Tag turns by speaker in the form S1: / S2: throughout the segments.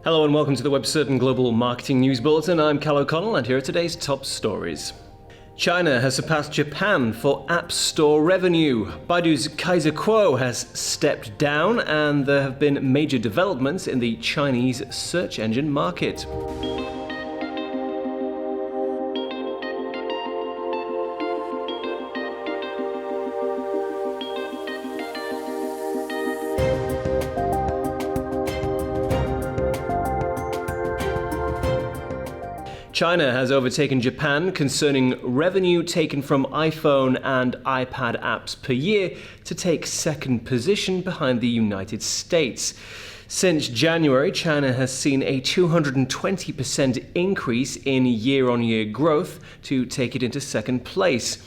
S1: Hello and welcome to the WebCertain Global Marketing News Bulletin. I'm Cal O'Connell and here are today's top stories. China has surpassed Japan for App Store revenue. Baidu's Kaiser Kuo has stepped down and there have been major developments in the Chinese search engine market. China has overtaken Japan concerning revenue taken from iPhone and iPad apps per year to take second position behind the United States. Since January, China has seen a 220% increase in year-on-year growth to take it into second place.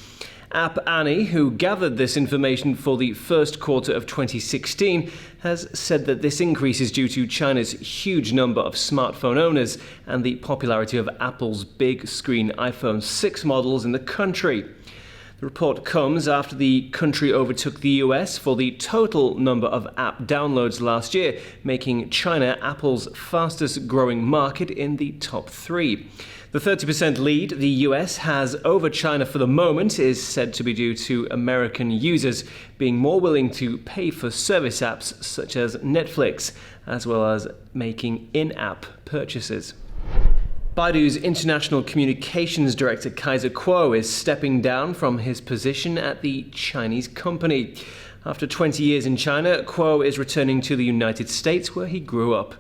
S1: App Annie, who gathered this information for the first quarter of 2016, has said that this increase is due to China's huge number of smartphone owners and the popularity of Apple's big screen iPhone 6 models in the country. The report comes after the country overtook the US for the total number of app downloads last year, making China Apple's fastest growing market in the top three. The 30% lead the US has over China for the moment is said to be due to American users being more willing to pay for service apps such as Netflix, as well as making in-app purchases. Baidu's international communications director Kaiser Kuo is stepping down from his position at the Chinese company. After 20 years in China, Kuo is returning to the United States where he grew up.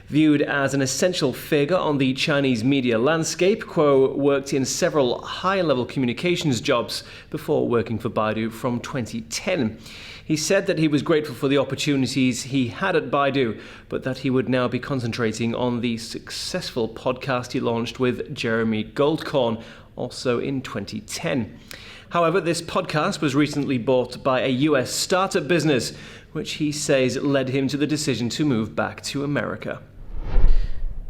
S1: Viewed as an essential figure on the Chinese media landscape, Kuo worked in several high-level communications jobs before working for Baidu from 2010. He said that he was grateful for the opportunities he had at Baidu, but that he would now be concentrating on the successful podcast he launched with Jeremy Goldkorn, also in 2010. However, this podcast was recently bought by a US startup business, which he says led him to the decision to move back to America.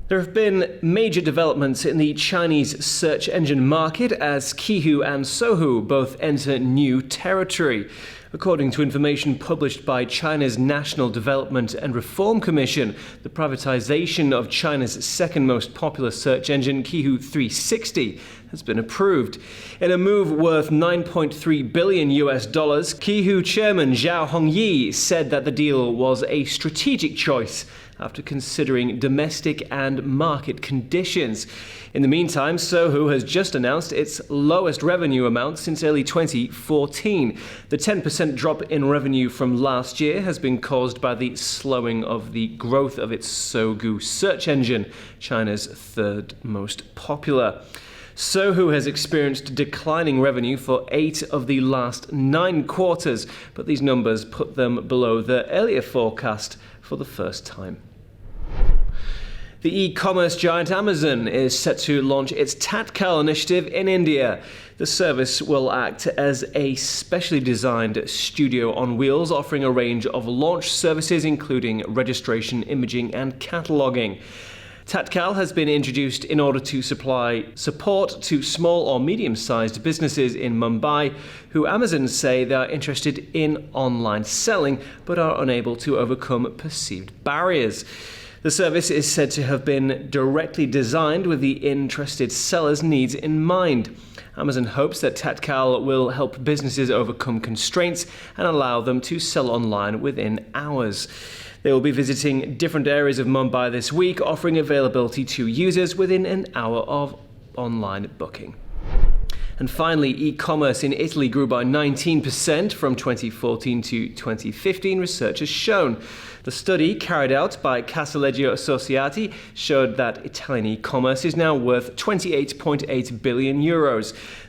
S1: There have been major developments in the Chinese search engine market as Qihoo and Sohu both enter new territory. According to information published by China's National Development and Reform Commission, the privatization of China's second most popular search engine, Qihoo 360, has been approved. In a move worth $9.3 billion, Qihoo chairman Zhao Hongyi said that the deal was a strategic choice after considering domestic and market conditions. In the meantime, Sohu has just announced its lowest revenue amount since early 2014. The 10% drop in revenue from last year has been caused by the slowing of the growth of its Sohu search engine, China's third most popular. Sohu has experienced declining revenue for 8 of the last 9 quarters, but these numbers put them below the earlier forecast for the first time. The e-commerce giant Amazon is set to launch its Tatkal initiative in India. The service will act as a specially designed studio on wheels, offering a range of launch services including registration, imaging, and cataloging. Tatkal has been introduced in order to supply support to small or medium-sized businesses in Mumbai who Amazon say they are interested in online selling but are unable to overcome perceived barriers. The service is said to have been directly designed with the interested seller's needs in mind. Amazon hopes that Tatkal will help businesses overcome constraints and allow them to sell online within hours. They will be visiting different areas of Mumbai this week, offering availability to users within an hour of online booking. And finally, e-commerce in Italy grew by 19% from 2014 to 2015, research has shown. The study carried out by Casaleggio Associati showed that Italian e-commerce is now worth €28.8 billion.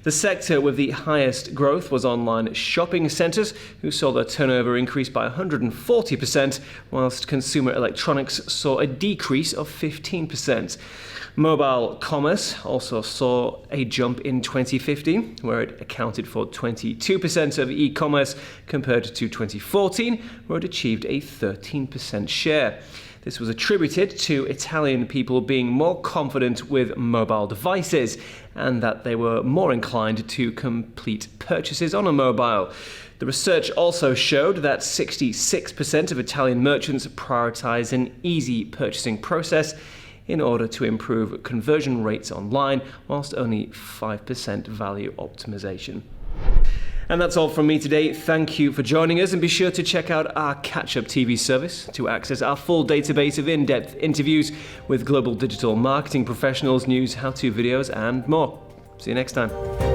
S1: The sector with the highest growth was online shopping centres, who saw their turnover increase by 140%, whilst consumer electronics saw a decrease of 15%. Mobile commerce also saw a jump in 2015, where it accounted for 22% of e-commerce compared to 2014, where it achieved a 13% share. This was attributed to Italian people being more confident with mobile devices and that they were more inclined to complete purchases on a mobile. The research also showed that 66% of Italian merchants prioritize an easy purchasing process in order to improve conversion rates online, whilst only 5% value optimization. And that's all from me today. Thank you for joining us, and be sure to check out our Catch-Up TV service to access our full database of in-depth interviews with global digital marketing professionals, news, how-to videos, and more. See you next time.